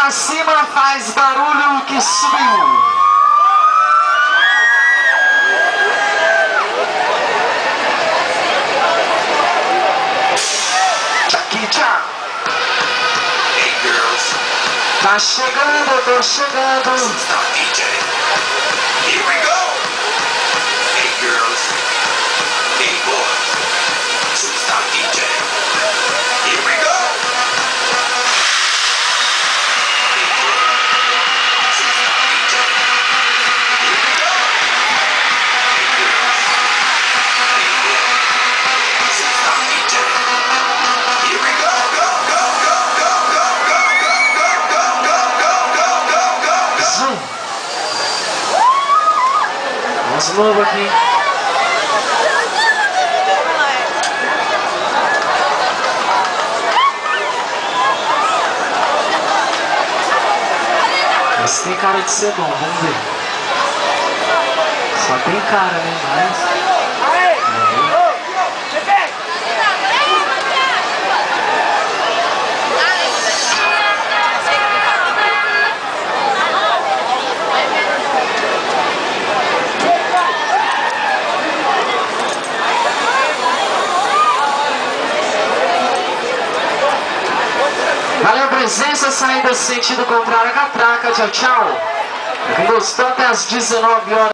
pra cima, faz barulho que subiu. Aqui, tchau. Hey girls, Tá chegando, eu tô chegando. stop DJ. Here we go. Hey girls, hey boys, stop DJ. Here we go. Hey girls, stop DJ. Here we go. Hey girls, hey boys, stop DJ. Here we go. Go go go go go go go go go go go go go. Zoom. Vamos de novo aqui. Esse tem cara de ser bom, vamos ver. Só tem cara, né? Mas... Valeu a presença, saída sentido contrário à catraca. Tchau, tchau. Quem gostou até às 19 horas.